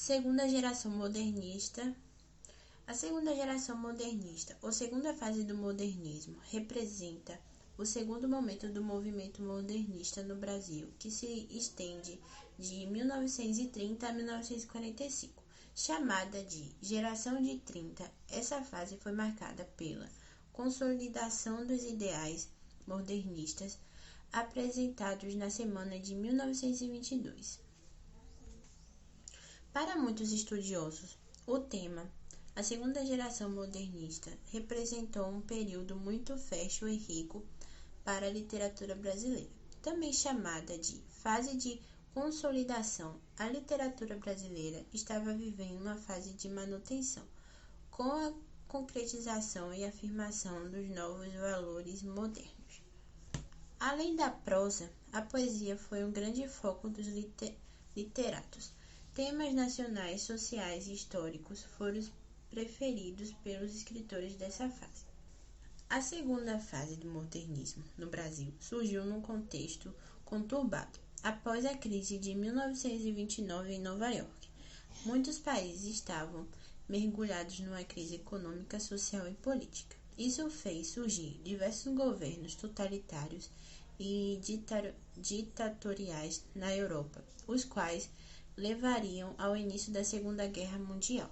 Segunda geração modernista. A segunda geração modernista, ou segunda fase do modernismo, representa o segundo momento do movimento modernista no Brasil, que se estende de 1930 a 1945. Chamada de Geração de 30, essa fase foi marcada pela consolidação dos ideais modernistas apresentados na semana de 1922. Para muitos estudiosos, o tema a segunda geração modernista representou um período muito fértil e rico para a literatura brasileira. Também chamada de fase de consolidação, a literatura brasileira estava vivendo uma fase de manutenção, com a concretização e afirmação dos novos valores modernos. Além da prosa, a poesia foi um grande foco dos literatos. Temas nacionais, sociais e históricos foram preferidos pelos escritores dessa fase. A segunda fase do modernismo no Brasil surgiu num contexto conturbado. Após a crise de 1929 em Nova York, muitos países estavam mergulhados numa crise econômica, social e política. Isso fez surgir diversos governos totalitários e ditatoriais na Europa, os quais levariam ao início da Segunda Guerra Mundial.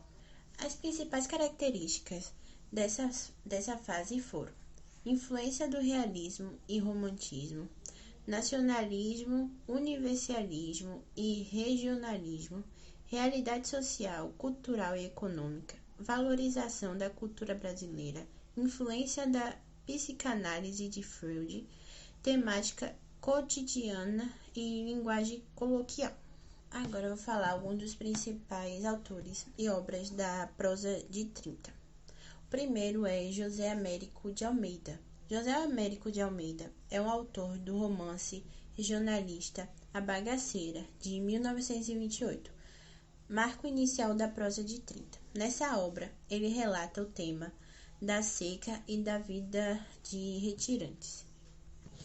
As principais características dessa fase foram influência do realismo e romantismo, nacionalismo, universalismo e regionalismo, realidade social, cultural e econômica, valorização da cultura brasileira, influência da psicanálise de Freud, temática cotidiana e linguagem coloquial. Agora eu vou falar alguns dos principais autores e obras da prosa de 30. O primeiro é José Américo de Almeida. José Américo de Almeida é um autor do romance regionalista A Bagaceira, de 1928, marco inicial da prosa de 30. Nessa obra, ele relata o tema da seca e da vida de retirantes.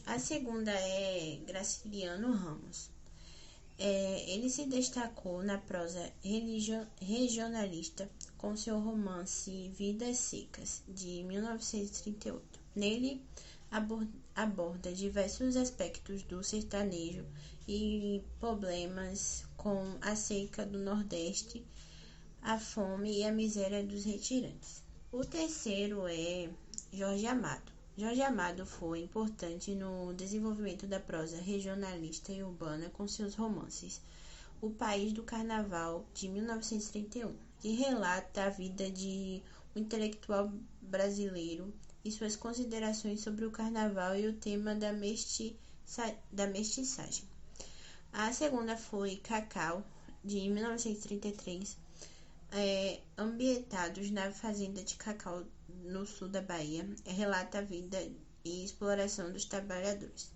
A segunda é Graciliano Ramos. Ele se destacou na prosa regionalista com seu romance Vidas Secas, de 1938. Nele, aborda diversos aspectos do sertanejo e problemas com a seca do Nordeste, a fome e a miséria dos retirantes. O terceiro é Jorge Amado. Jorge Amado foi importante no desenvolvimento da prosa regionalista e urbana com seus romances O País do Carnaval, de 1931, que relata a vida de um intelectual brasileiro e suas considerações sobre o carnaval e o tema da mestiçagem. A segunda foi Cacau, de 1933, ambientados na fazenda de cacau no sul da Bahia, relata a vida e exploração dos trabalhadores.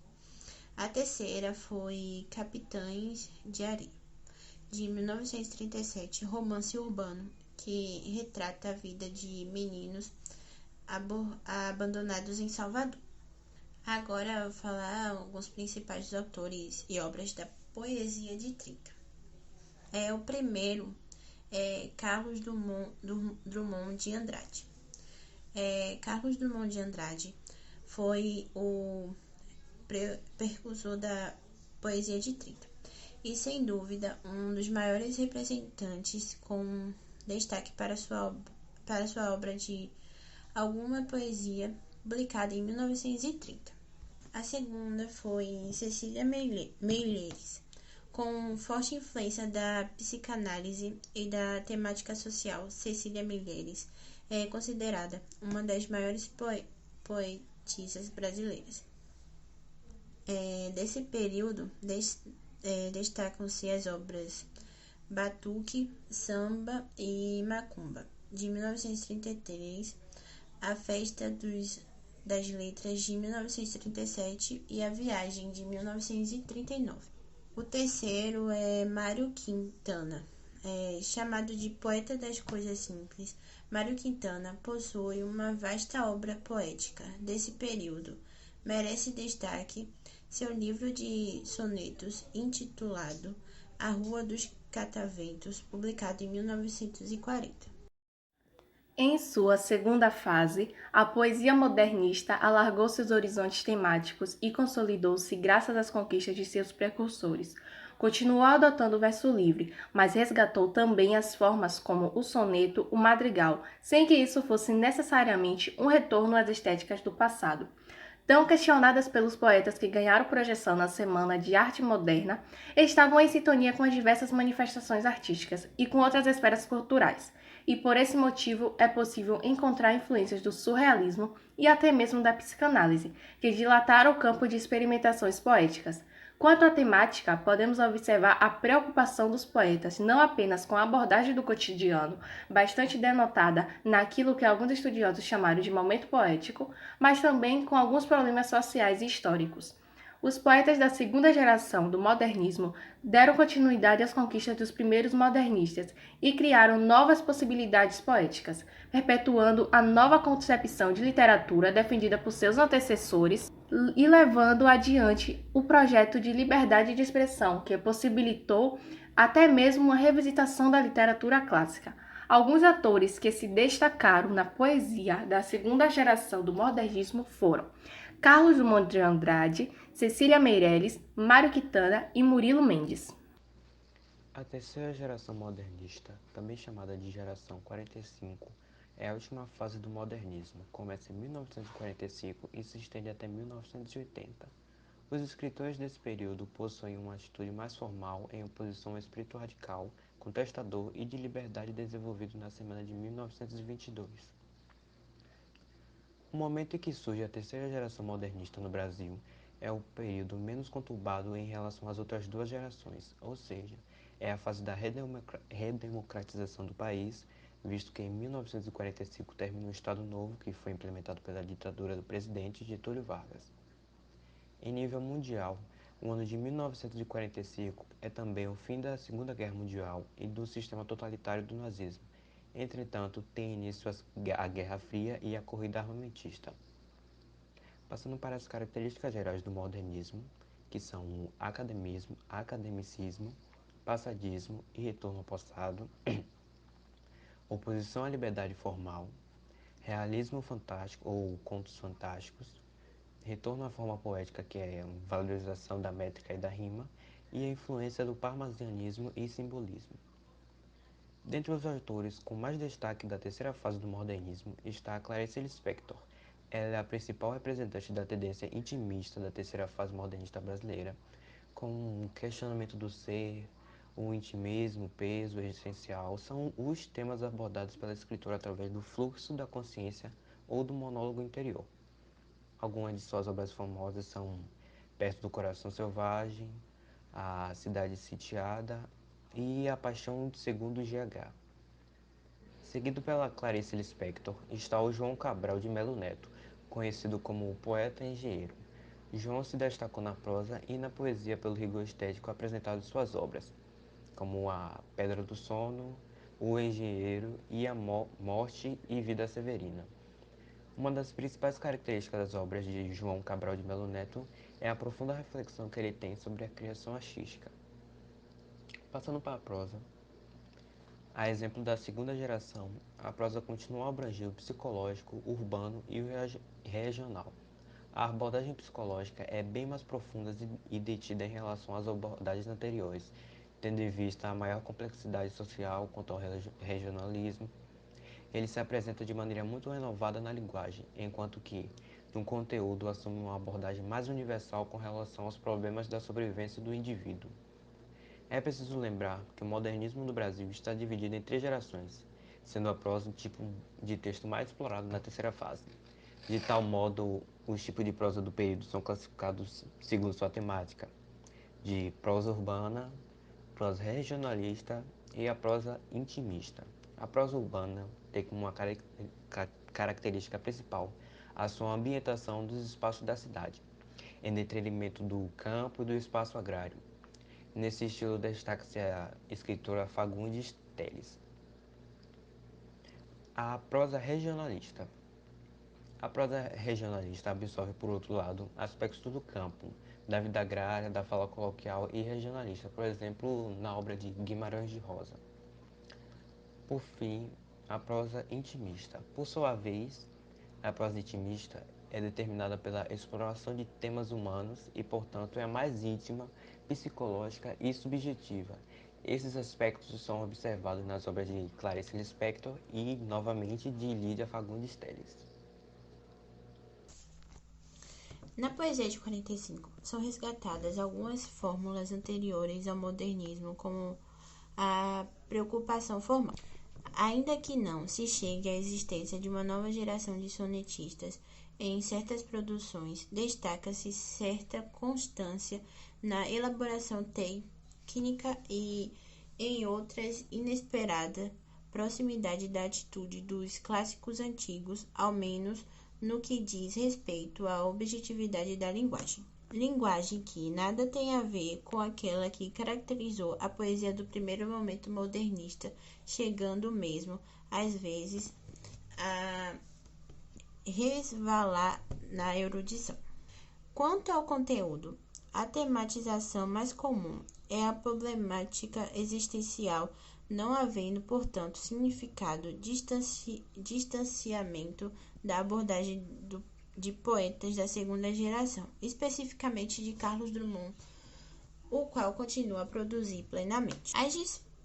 A terceira foi Capitães de Areia, de 1937, romance urbano, que retrata a vida de meninos abandonados em Salvador. Agora eu vou falar alguns principais autores e obras da poesia de 30. O primeiro é Carlos Drummond de Andrade. Carlos Drummond de Andrade foi o precursor da poesia de 30 e, sem dúvida, um dos maiores representantes, com destaque para sua obra de Alguma Poesia, publicada em 1930. A segunda foi Cecília Meirelles, com forte influência da psicanálise e da temática social. Cecília Meirelles é considerada uma das maiores poetisas brasileiras. Desse período, destacam-se as obras Batuque, Samba e Macumba, de 1933, A Festa das Letras, de 1937 e A Viagem, de 1939. O terceiro é Mário Quintana. Chamado de poeta das coisas simples, Mário Quintana possui uma vasta obra poética desse período. Merece destaque seu livro de sonetos intitulado A Rua dos Cataventos, publicado em 1940. Em sua segunda fase, a poesia modernista alargou seus horizontes temáticos e consolidou-se graças às conquistas de seus precursores. Continuou adotando o verso livre, mas resgatou também as formas como o soneto, o madrigal, sem que isso fosse necessariamente um retorno às estéticas do passado. Tão questionadas pelos poetas que ganharam projeção na Semana de Arte Moderna, estavam em sintonia com as diversas manifestações artísticas e com outras esferas culturais, e por esse motivo é possível encontrar influências do surrealismo e até mesmo da psicanálise, que dilataram o campo de experimentações poéticas. Quanto à temática, podemos observar a preocupação dos poetas não apenas com a abordagem do cotidiano, bastante denotada naquilo que alguns estudiosos chamaram de momento poético, mas também com alguns problemas sociais e históricos. Os poetas da segunda geração do modernismo deram continuidade às conquistas dos primeiros modernistas e criaram novas possibilidades poéticas, perpetuando a nova concepção de literatura defendida por seus antecessores e levando adiante o projeto de liberdade de expressão, que possibilitou até mesmo uma revisitação da literatura clássica. Alguns autores que se destacaram na poesia da segunda geração do modernismo foram Carlos Drummond de Andrade, Cecília Meirelles, Mário Quintana e Murilo Mendes. A terceira geração modernista, também chamada de geração 45, é a última fase do modernismo. Começa em 1945 e se estende até 1980. Os escritores desse período possuem uma atitude mais formal em oposição ao espírito radical, contestador e de liberdade desenvolvido na semana de 1922. O momento em que surge a terceira geração modernista no Brasil é o período menos conturbado em relação às outras duas gerações, ou seja, é a fase da redemocratização do país, visto que em 1945 termina o Estado Novo, que foi implementado pela ditadura do presidente Getúlio Vargas. Em nível mundial, o ano de 1945 é também o fim da Segunda Guerra Mundial e do sistema totalitário do nazismo. Entretanto, tem início a Guerra Fria e a corrida armamentista. Passando para as características gerais do modernismo, que são o academismo, academicismo, passadismo e retorno ao passado, oposição à liberdade formal, realismo fantástico ou contos fantásticos, retorno à forma poética, que é a valorização da métrica e da rima, e a influência do parnasianismo e simbolismo. Dentre os autores com mais destaque da terceira fase do modernismo está a Clarice Lispector. Ela é a principal representante da tendência intimista da terceira fase modernista brasileira, com o questionamento do ser, o intimismo, o peso, o existencial, são os temas abordados pela escritora através do fluxo da consciência ou do monólogo interior. Algumas de suas obras famosas são Perto do Coração Selvagem, A Cidade Sitiada e A Paixão segundo GH. Seguido pela Clarice Lispector está o João Cabral de Melo Neto, conhecido como o poeta engenheiro. João se destacou na prosa e na poesia pelo rigor estético apresentado em suas obras, como A Pedra do Sono, O Engenheiro e A Morte e Vida Severina. Uma das principais características das obras de João Cabral de Melo Neto é a profunda reflexão que ele tem sobre a criação artística. Passando para a prosa, a exemplo da segunda geração, a prosa continua a abranger o psicológico, urbano e o regional. A abordagem psicológica é bem mais profunda e detida em relação às abordagens anteriores, tendo em vista a maior complexidade social quanto ao regionalismo. Ele se apresenta de maneira muito renovada na linguagem, enquanto que, no conteúdo, assume uma abordagem mais universal com relação aos problemas da sobrevivência do indivíduo. É preciso lembrar que o modernismo no Brasil está dividido em três gerações, sendo a prosa o tipo de texto mais explorado na terceira fase. De tal modo, os tipos de prosa do período são classificados segundo sua temática, de prosa urbana, prosa regionalista e a prosa intimista. A prosa urbana tem como uma característica principal a sua ambientação dos espaços da cidade, em detrimento do campo e do espaço agrário. Nesse estilo destaca-se a escritora Fagundes Telles. A prosa regionalista. A prosa regionalista absorve, por outro lado, aspectos do campo, da vida agrária, da fala coloquial e regionalista, por exemplo, na obra de Guimarães de Rosa. Por fim, a prosa intimista. Por sua vez, a prosa intimista é determinada pela exploração de temas humanos e, portanto, é a mais íntima, psicológica e subjetiva. Esses aspectos são observados nas obras de Clarice Lispector e, novamente, de Lídia Fagundes Telles. Na poesia de 45, são resgatadas algumas fórmulas anteriores ao modernismo, como a preocupação formal. Ainda que não se chegue à existência de uma nova geração de sonetistas, em certas produções destaca-se certa constância na elaboração técnica e, em outras, inesperada proximidade da atitude dos clássicos antigos, ao menos no que diz respeito à objetividade da linguagem. Linguagem que nada tem a ver com aquela que caracterizou a poesia do primeiro momento modernista, chegando mesmo, às vezes, a resvalar na erudição. Quanto ao conteúdo, a tematização mais comum é a problemática existencial, não havendo, portanto, significado distanciamento da abordagem de poetas da segunda geração, especificamente de Carlos Drummond, o qual continua a produzir plenamente.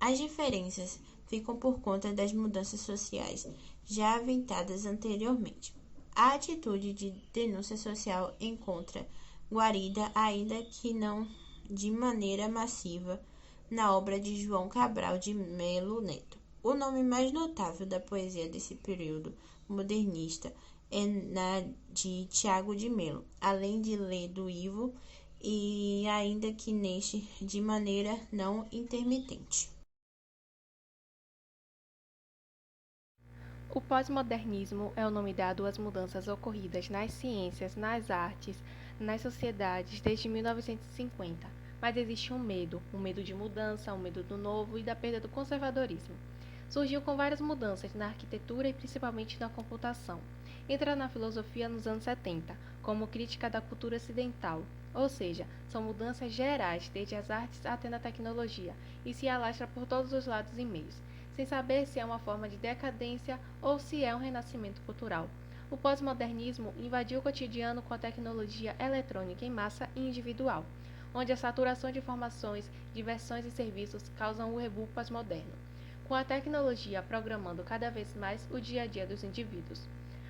As diferenças ficam por conta das mudanças sociais já aventadas anteriormente. A atitude de denúncia social encontra guarida, ainda que não de maneira massiva, na obra de João Cabral de Melo Neto. O nome mais notável da poesia desse período modernista é na de Tiago de Melo, além de Lê do Ivo, e ainda que neste de maneira não intermitente. O pós-modernismo é o nome dado às mudanças ocorridas nas ciências, nas artes, nas sociedades desde 1950. Mas existe um medo de mudança, um medo do novo e da perda do conservadorismo. Surgiu com várias mudanças na arquitetura e principalmente na computação. Entra na filosofia nos anos 70, como crítica da cultura ocidental, ou seja, são mudanças gerais, desde as artes até na tecnologia, e se alastra por todos os lados e meios, sem saber se é uma forma de decadência ou se é um renascimento cultural. O pós-modernismo invadiu o cotidiano com a tecnologia eletrônica em massa e individual, onde a saturação de informações, diversões e serviços causam o rebu pós-moderno, com a tecnologia programando cada vez mais o dia a dia dos indivíduos.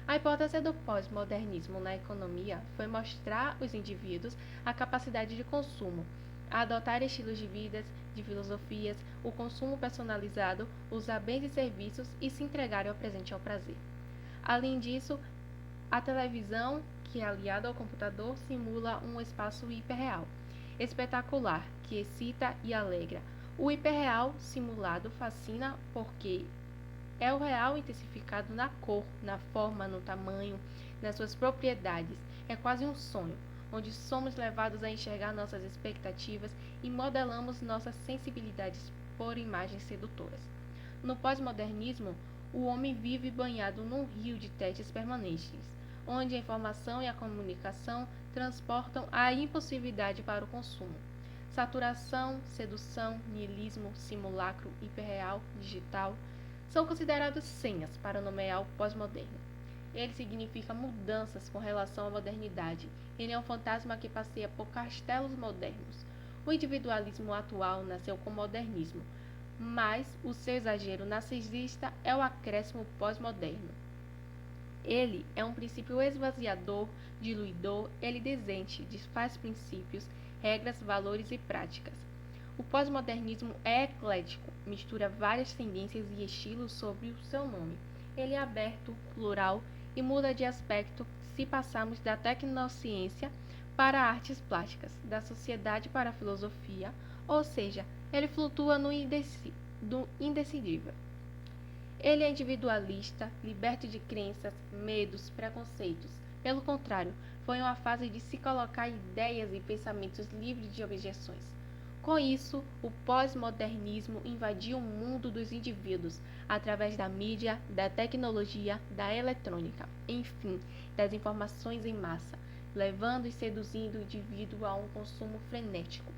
A hipótese do pós-modernismo na economia foi mostrar aos indivíduos a capacidade de consumo, a adotar estilos de vida, de filosofias, o consumo personalizado, usar bens e serviços e se entregar ao presente e ao prazer. Além disso, a televisão, que é aliada ao computador, simula um espaço hiperreal, espetacular, que excita e alegra. O hiperreal simulado fascina porque é o real intensificado na cor, na forma, no tamanho, nas suas propriedades. É quase um sonho, onde somos levados a enxergar nossas expectativas e modelamos nossas sensibilidades por imagens sedutoras. No pós-modernismo, o homem vive banhado num rio de testes permanentes, onde a informação e a comunicação transportam a impulsividade para o consumo. Saturação, sedução, niilismo, simulacro, hiperreal, digital são considerados senhas para nomear o pós-moderno. Ele significa mudanças com relação à modernidade. Ele é um fantasma que passeia por castelos modernos. O individualismo atual nasceu com o modernismo, mas o seu exagero narcisista é o acréscimo pós-moderno. Ele é um princípio esvaziador, diluidor, elidescente, desfaz princípios, regras, valores e práticas. O pós-modernismo é eclético, mistura várias tendências e estilos sob o seu nome. Ele é aberto, plural e muda de aspecto se passarmos da tecnociência para artes plásticas, da sociedade para a filosofia, ou seja, ele flutua no indecidível. Ele é individualista, liberto de crenças, medos, preconceitos. Pelo contrário, foi uma fase de se colocar ideias e pensamentos livres de objeções. Com isso, o pós-modernismo invadiu o mundo dos indivíduos através da mídia, da tecnologia, da eletrônica, enfim, das informações em massa, levando e seduzindo o indivíduo a um consumo frenético.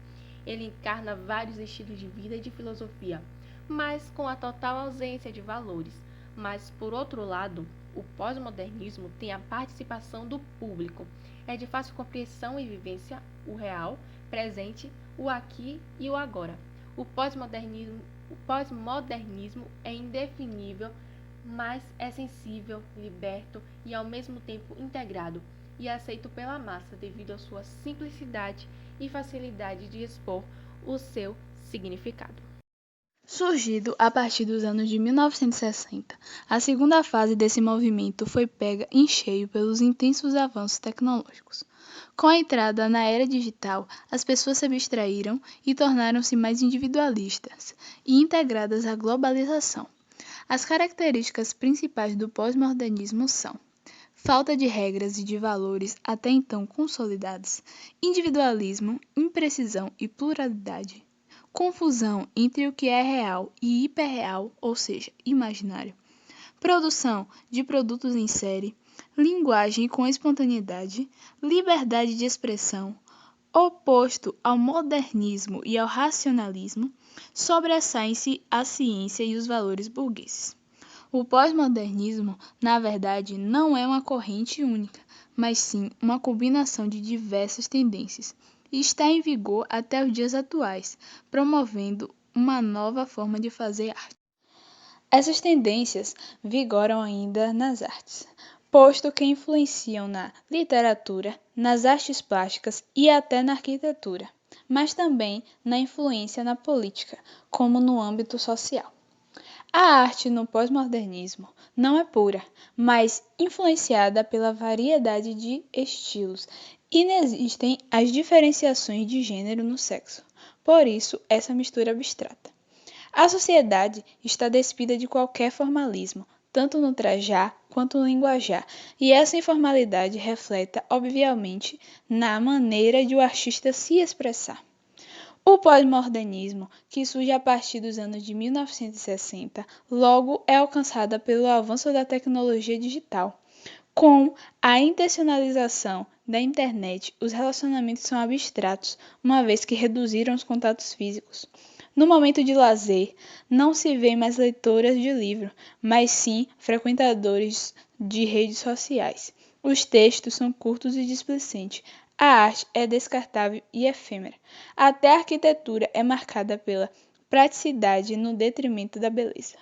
Ele encarna vários estilos de vida e de filosofia, mas com a total ausência de valores. Mas, por outro lado, o pós-modernismo tem a participação do público. É de fácil compreensão e vivência o real, presente, o aqui e o agora. O pós-modernismo é indefinível, mas é sensível, liberto e ao mesmo tempo integrado e aceito pela massa devido à sua simplicidade e facilidade de expor o seu significado. Surgido a partir dos anos de 1960, a segunda fase desse movimento foi pega em cheio pelos intensos avanços tecnológicos. Com a entrada na era digital, as pessoas se abstraíram e tornaram-se mais individualistas e integradas à globalização. As características principais do pós-modernismo são: falta de regras e de valores até então consolidados, individualismo, imprecisão e pluralidade, confusão entre o que é real e hiperreal, ou seja, imaginário, produção de produtos em série, linguagem com espontaneidade, liberdade de expressão, oposto ao modernismo e ao racionalismo, sobressai-se a ciência e os valores burgueses. O pós-modernismo, na verdade, não é uma corrente única, mas sim uma combinação de diversas tendências, e está em vigor até os dias atuais, promovendo uma nova forma de fazer arte. Essas tendências vigoram ainda nas artes, posto que influenciam na literatura, nas artes plásticas e até na arquitetura, mas também na influência na política, como no âmbito social. A arte no pós-modernismo não é pura, mas influenciada pela variedade de estilos. Inexistem as diferenciações de gênero no sexo, por isso essa mistura abstrata. A sociedade está despida de qualquer formalismo, tanto no trajar quanto no linguajar, e essa informalidade reflete, obviamente, na maneira de o artista se expressar. O pós-modernismo, que surge a partir dos anos de 1960, logo é alcançada pelo avanço da tecnologia digital. Com a intencionalização da internet, os relacionamentos são abstratos, uma vez que reduziram os contatos físicos. No momento de lazer, não se vê mais leitoras de livro, mas sim frequentadores de redes sociais. Os textos são curtos e displicentes. A arte é descartável e efêmera. Até a arquitetura é marcada pela praticidade no detrimento da beleza.